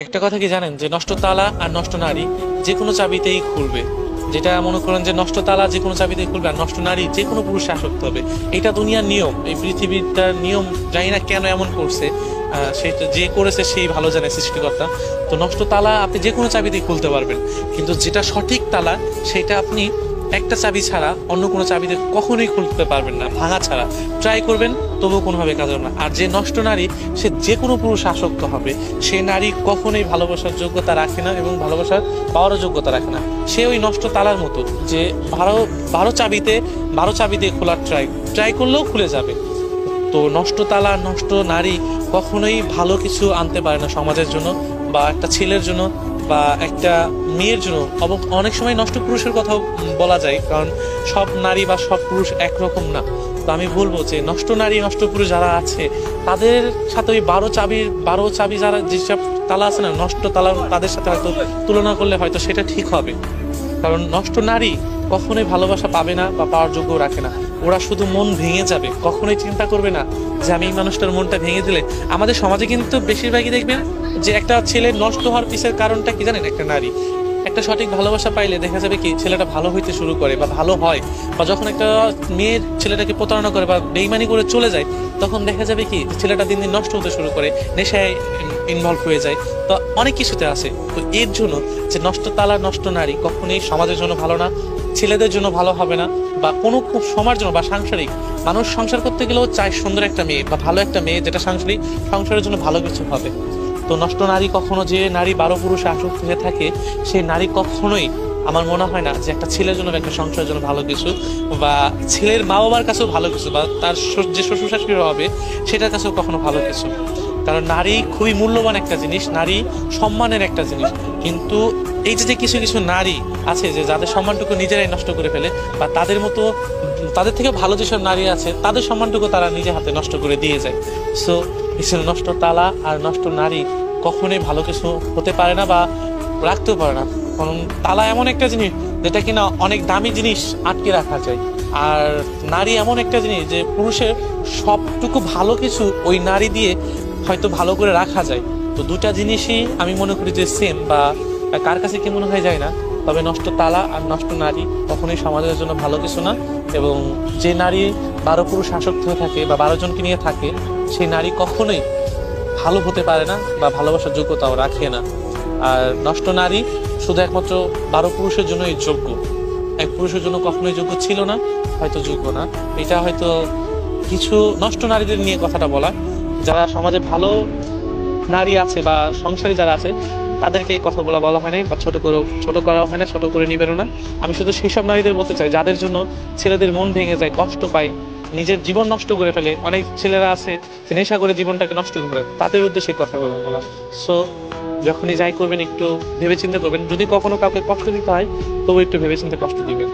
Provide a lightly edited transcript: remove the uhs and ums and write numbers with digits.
একটা কথা কি জানেন যে নষ্ট তালা আর নষ্ট নারী যে কোনো চাবিতেই খুলবে। যেটা মনে করেন যে নষ্ট তালা যে কোনো চাবিতেই খুলবে, আর নষ্ট নারী যে কোনো পুরুষে আসক্ত হবে। এটা দুনিয়ার নিয়ম, এই পৃথিবীটার নিয়ম। জানি না কেন এমন করছে, সেটা যে করেছে সেই ভালো জানে, সৃষ্টিকর্তা। তো নষ্ট তালা আপনি যে কোনো চাবিতেই খুলতে পারবেন, কিন্তু যেটা সঠিক তালা সেটা আপনি একটা চাবি ছাড়া অন্য কোনো চাবিতে কখনোই খুলতে পারবেন না, ভাঙা ছাড়া। ট্রাই করবেন তবুও কোনোভাবে কাজ হবে না। আর যে নষ্ট নারী, সে যে কোনো পুরুষ আসক্ত হবে। সে নারী কখনোই ভালোবাসার যোগ্যতা রাখে না এবং ভালোবাসার পাওয়ারও যোগ্যতা রাখে না। সে ওই নষ্ট তালার মতো, যে বারো বারো চাবিতে 12 চাবি দিয়ে খোলার ট্রাই করলেও খুলে যাবে। তো নষ্ট তালা, নষ্ট নারী কখনোই ভালো কিছু আনতে পারে না সমাজের জন্য, বা একটা ছেলের জন্য, বা একটা মেয়ের জন্য। অনেক সময় নষ্ট পুরুষের কথাও বলা যায়, কারণ সব নারী বা সব পুরুষ একরকম না। তো আমি বলবো যে নষ্ট নারী, নষ্ট পুরুষ যারা আছে, তাদের সাথে ওই 12 চাবি যারা যেসব তালা আছে না, নষ্ট তালা, তাদের সাথে হয়তো তুলনা করলে হয়তো সেটা ঠিক হবে। কারণ নষ্ট নারী কখনোই ভালোবাসা পাবে না বা পাওয়ার যোগ্য রাখে না। ওরা শুধু মন ভেঙে যাবে, কখনোই চিন্তা করবে না যে আমি এই মানুষটার মনটা ভেঙে দিলে। আমাদের সমাজে কিন্তু বেশিরভাগই দেখবেন যে একটা ছেলে নষ্ট হওয়ার পিছের কারণটা কি জানেন? একটা নারী। একটা সঠিক ভালোবাসা পাইলে দেখা যাবে কি ছেলেটা ভালো হইতে শুরু করে বা ভালো হয়। বা যখন একটা মেয়ের ছেলেটাকে প্রতারণা করে বা বেইমানি করে চলে যায়, তখন দেখা যাবে কি ছেলেটা দিন দিন নষ্ট হতে শুরু করে, নেশায় ইনভলভ হয়ে যায়। তো অনেক কিছুতে আছে। তো এর জন্য যে নষ্ট তালা, নষ্ট নারী কখনোই সমাজের জন্য ভালো না, ছেলেদের জন্য ভালো হবে না, বা কোনো খুব সমাজের জন্য বা সাংসারিক। মানুষ সংসার করতে গেলেও চায় সুন্দর একটা মেয়ে বা ভালো একটা মেয়ে, যেটা সাংসারিক সংসারের জন্য ভালো কিছু হবে। তো নষ্ট নারী কখনো, যে নারী 12 পুরুষে আসক্ত হয়ে থাকে, সেই নারী কখনোই আমার মনে হয় না যে একটা ছেলের জন্য বা একটা সংসারের জন্য ভালো কিছু, বা ছেলের মা বাবার কাছেও ভালো কিছু, বা তার যে শ্বশুর শাশুড়ি হবে সেটার কাছেও কখনো ভালো কিছু। কারণ নারী খুবই মূল্যবান একটা জিনিস, নারী সম্মানের একটা জিনিস। কিন্তু এই যে কিছু কিছু নারী আছে যে যাদের সম্মানটুকু নিজেরাই নষ্ট করে ফেলে, বা তাদের মতো, তাদের থেকে ভালো যেসব নারী আছে তাদের সম্মানটুকু তারা নিজে হাতে নষ্ট করে দিয়ে যায়। সো এসব নষ্ট তালা আর নষ্ট নারী কখনোই ভালো কিছু হতে পারে না বা রাখতেও পারে না। কারণ তালা এমন একটা জিনিস যেটা কিনা অনেক দামি জিনিস আটকে রাখা যায়। আর নারী এমন একটা জিনিস যে পুরুষের সবটুকু ভালো কিছু ওই নারী দিয়ে হয়তো ভালো করে রাখা যায়। তো দুটা জিনিসই আমি মনে করি যে সেম, বা কার কাছে কি মনে হয় যায় না। তবে নষ্ট তালা আর নষ্ট নারী কখনোই সমাজের জন্য ভালো কিছু না। এবং যে নারী 12 পুরুষ আসক্ত হয়ে থাকে বা 12 জনকে নিয়ে থাকে, সেই নারী কখনোই ভালো হতে পারে না বা ভালোবাসার যোগ্যতাও রাখে না। আর নষ্ট নারী শুধু একমাত্র 12 পুরুষের জন্যই যোগ্য, এক পুরুষের জন্য কখনোই যোগ্য ছিল না, হয়তো যোগ্য না। এটা হয়তো কিছু নষ্ট নারীদের নিয়ে কথাটা বলা। যারা সমাজে ভালো নারী আছে বা সংসারী যারা আছে, তাদেরকে এই কথাগুলো বলা হয় নাই বা ছোট করা হয় না, ছোট করে নিবেনও না। আমি শুধু সেই সব নারীদের বলতে চাই যাদের জন্য ছেলেদের মন ভেঙে যায়, কষ্ট পায়, নিজের জীবন নষ্ট করে ফেলে। অনেক ছেলেরা আছে যে নেশা করে জীবনটাকে নষ্ট করে, তাদের উদ্দেশ্যে এই কথাগুলো বলা। সো যখনই যাই করবেন একটু ভেবেচিন্তে করবেন। যদি কখনো কাউকে কষ্ট দিতে হয়, তবু একটু ভেবেচিন্তে কষ্ট দিবেন।